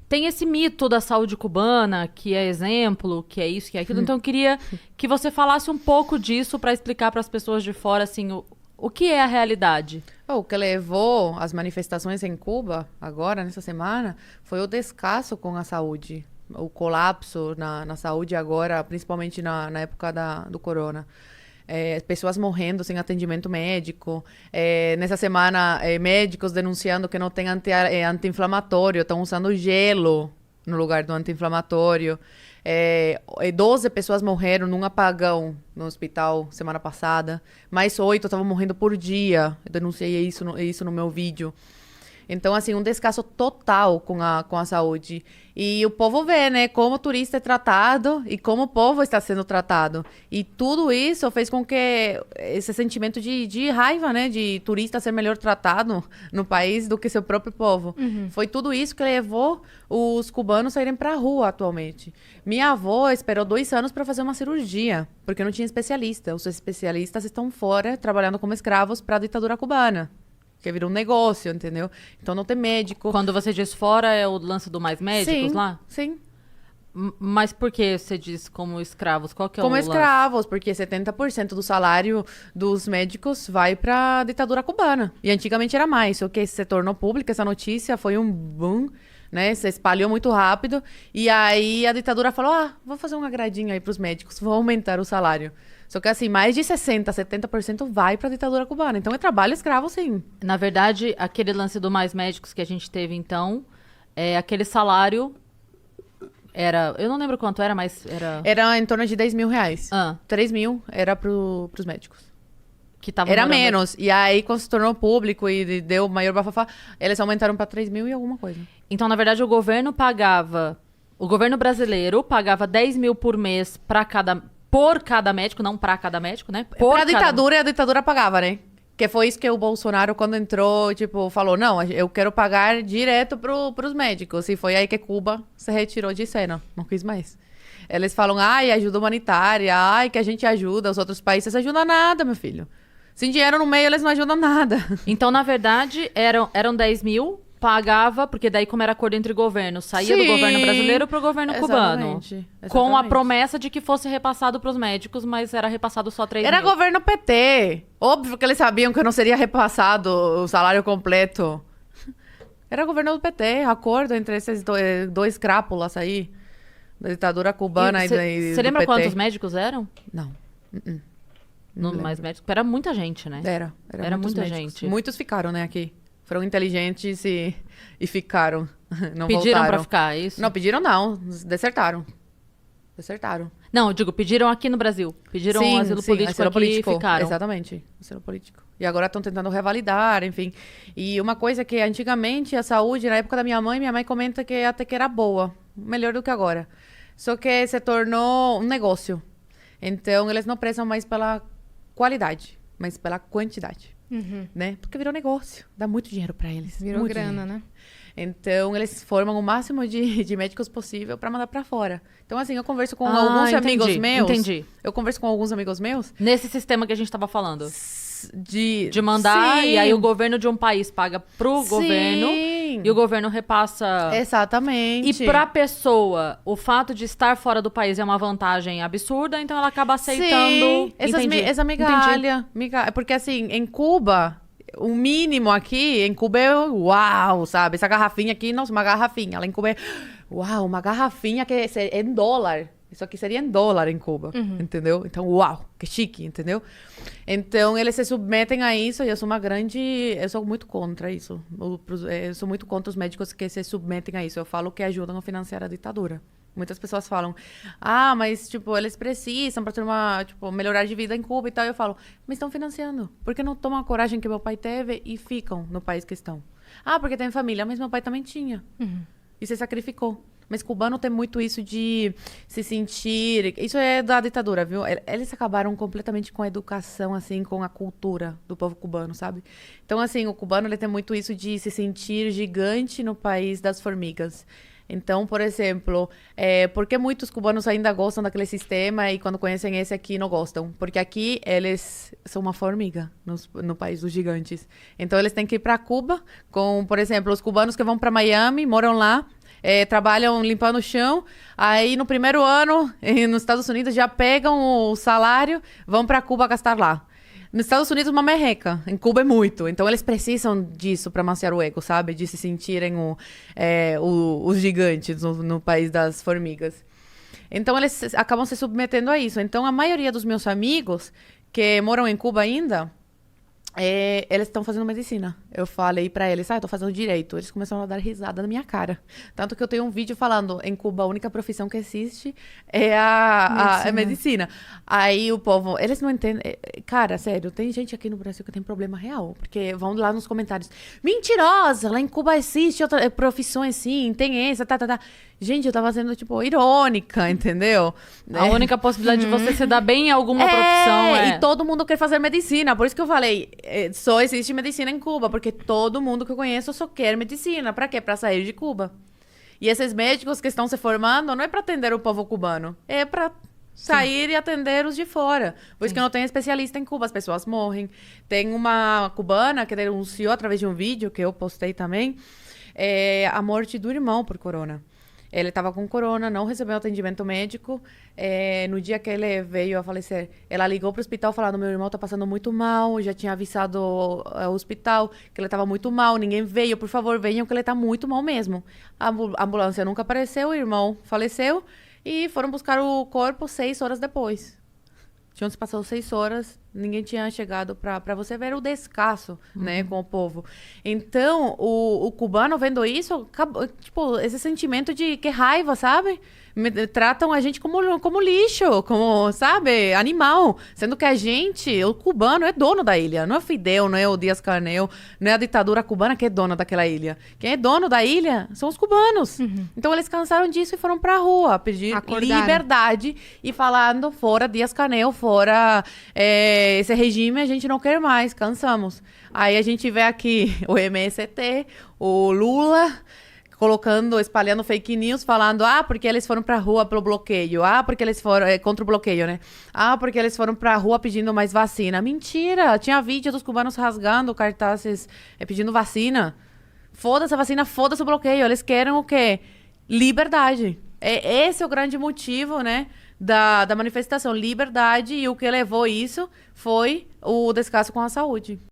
tem esse mito da saúde cubana, que é exemplo, que é isso, que é aquilo. Então, eu queria que você falasse um pouco disso para explicar para as pessoas de fora, assim, o que é a realidade. O que levou as manifestações em Cuba, agora, nessa semana, foi o descaso com a saúde. O colapso na saúde agora, principalmente na época do corona. Pessoas morrendo sem atendimento médico. Nessa semana, médicos denunciando que não tem anti-inflamatório, estão usando gelo no lugar do anti-inflamatório. 12 pessoas morreram num apagão no hospital semana passada. Mais 8 estavam morrendo por dia. Eu denunciei isso no meu vídeo. Então, assim, um descaso total com a saúde. E o povo vê, né, como o turista é tratado e como o povo está sendo tratado. E tudo isso fez com que esse sentimento de raiva, né, de turista ser melhor tratado no país do que seu próprio povo. Foi tudo isso que levou os cubanos a irem para a rua atualmente. Minha avó esperou 2 anos para fazer uma cirurgia, porque não tinha especialista. Os especialistas estão fora, trabalhando como escravos para a ditadura cubana. Que virou um negócio, entendeu? Então não tem médico. Quando você diz fora, é o lance do Mais Médicos Sim, lá? Sim. Mas por que você diz como escravos? Qual que é Como o lance? escravos, porque 70% do salário dos médicos vai para a ditadura cubana. E antigamente era mais, só que se tornou pública essa notícia, foi um boom, né? Se espalhou muito rápido. E aí a ditadura falou, vou fazer um agradinho aí para os médicos, vou aumentar o salário. Só que assim, mais de 60%, 70% vai para a ditadura cubana. Então é trabalho escravo, sim. Na verdade, aquele lance do Mais Médicos que a gente teve, então, aquele salário era... Eu não lembro quanto era, mas era... Era em torno de 10 mil reais. 3 mil era para os médicos. Que tava Era morando... menos. E aí, quando se tornou público e deu maior bafafá, eles aumentaram para 3 mil e alguma coisa. Então, na verdade, o governo brasileiro pagava 10 mil por mês por cada médico, não pra cada médico, né? Pra ditadura, e a ditadura pagava, né? Que foi isso que o Bolsonaro, quando entrou, tipo, falou, não, eu quero pagar direto pros médicos. E foi aí que Cuba se retirou de cena. Não quis mais. Eles falam, ajuda humanitária, que a gente ajuda, os outros países ajudam nada, meu filho. Sem dinheiro no meio, eles não ajudam nada. Então, na verdade, eram 10 mil, pagava, porque daí como era acordo entre governos, saía do governo brasileiro pro governo cubano. Exatamente. Com a promessa de que fosse repassado pros médicos, mas era repassado só 3 Era mil. governo PT. Óbvio que eles sabiam que não seria repassado o salário completo. Era governo do PT, acordo entre esses dois crápulas aí, da ditadura cubana e do PT. Você lembra quantos médicos eram? Não. No Mais Médicos? Era muita gente, né? Era muita médicos. gente. Muitos ficaram, né, aqui. Foram inteligentes e ficaram. Não Pediram voltaram. pra ficar, é isso? Não, pediram não. Desertaram. Não, digo, pediram aqui no Brasil. Pediram asilo político asilo aqui político. e ficaram. Exatamente, asilo político. E agora estão tentando revalidar, enfim. E uma coisa que antigamente a saúde, na época da minha mãe comenta que até que era boa. Melhor do que agora. Só que se tornou um negócio. Então, eles não prezam mais pela qualidade, mas pela quantidade. Né? Porque virou negócio. Dá muito dinheiro para eles. Virou muito grana, dinheiro. né? Então, eles formam o máximo de médicos possível para mandar para fora. Então, assim, eu converso com alguns amigos meus. Entendi. Eu converso com alguns amigos meus. Nesse sistema que a gente tava falando. De mandar, Sim. e aí o governo de um país paga pro Sim. governo e o governo repassa. Exatamente. E pra pessoa, o fato de estar fora do país é uma vantagem absurda, então ela acaba aceitando. Sim. Entendi. Essa migalha. Porque, assim, em Cuba, o mínimo aqui, em Cuba é uau, sabe? Essa garrafinha aqui, nossa, uma garrafinha. Lá em Cuba é uau, uma garrafinha que é em dólar. Isso aqui seria em dólar em Cuba, entendeu? Então, uau, que chique, entendeu? Então, eles se submetem a isso e eu sou muito contra isso. Eu sou muito contra os médicos que se submetem a isso. Eu falo que ajudam a financiar a ditadura. Muitas pessoas falam, mas, tipo, eles precisam para ter melhorar de vida em Cuba e tal. Eu falo, mas estão financiando. Por que não tomam a coragem que meu pai teve e ficam no país que estão? Porque tem família, mas meu pai também tinha. E se sacrificou. Mas cubano tem muito isso de se sentir... Isso é da ditadura, viu? Eles acabaram completamente com a educação, assim, com a cultura do povo cubano, sabe? Então, assim, o cubano ele tem muito isso de se sentir gigante no país das formigas. Então, por exemplo, por que muitos cubanos ainda gostam daquele sistema e quando conhecem esse aqui não gostam? Porque aqui eles são uma formiga no país dos gigantes. Então, eles têm que ir para Cuba com, por exemplo, os cubanos que vão para Miami, moram lá, trabalham limpando o chão, aí no primeiro ano, nos Estados Unidos, já pegam o salário, vão para Cuba gastar lá. Nos Estados Unidos, uma merreca. Em Cuba é muito. Então, eles precisam disso para amaciar o ego, sabe? De se sentirem os gigantes no país das formigas. Então, eles acabam se submetendo a isso. Então, a maioria dos meus amigos que moram em Cuba ainda, eles estão fazendo medicina. Eu falei pra eles, eu tô fazendo direito. Eles começaram a dar risada na minha cara. Tanto que eu tenho um vídeo falando, em Cuba, a única profissão que existe é a medicina. Aí o povo, eles não entendem. Cara, sério, tem gente aqui no Brasil que tem problema real. Porque vão lá nos comentários, mentirosa, lá em Cuba existe outras profissões, sim, tem essa, tá. Gente, eu tava sendo, tipo, irônica, entendeu? A única possibilidade de você se dar bem em alguma profissão e todo mundo quer fazer medicina. Por isso que eu falei, só existe medicina em Cuba, porque todo mundo que eu conheço só quer medicina. Pra quê? Pra sair de Cuba. E esses médicos que estão se formando não é pra atender o povo cubano, é pra sair e atender os de fora. Por isso que não tem especialista em Cuba, as pessoas morrem. Tem uma cubana que denunciou através de um vídeo que eu postei também, a morte do irmão por corona. Ele estava com corona, não recebeu atendimento médico. No dia que ele veio a falecer, ela ligou para o hospital falando, meu irmão está passando muito mal, já tinha avisado o hospital que ele estava muito mal, ninguém veio, por favor, venham que ele está muito mal mesmo. A ambulância nunca apareceu, o irmão faleceu e foram buscar o corpo 6 horas depois. Tinham se passado 6 horas, ninguém tinha chegado para você ver o descaso, né, com o povo. Então, o cubano vendo isso, tipo, esse sentimento de que raiva, sabe? Tratam a gente como lixo, como, sabe, animal. Sendo que a gente, o cubano, é dono da ilha. Não é o Fidel, não é o Díaz-Canel, não é a ditadura cubana que é dona daquela ilha. Quem é dono da ilha são os cubanos. Então, eles cansaram disso e foram pra rua pedir liberdade e falando, fora Díaz-Canel, fora esse regime, a gente não quer mais, cansamos. Aí a gente vê aqui o MST, o Lula espalhando fake news, falando, porque eles foram pra rua pelo bloqueio, porque eles foram, contra o bloqueio, né? Porque eles foram pra rua pedindo mais vacina. Mentira! Tinha vídeo dos cubanos rasgando cartazes pedindo vacina. Foda-se a vacina, foda-se o bloqueio. Eles querem o quê? Liberdade. Esse é o grande motivo, né? Da manifestação, liberdade, e o que levou isso foi o descaso com a saúde.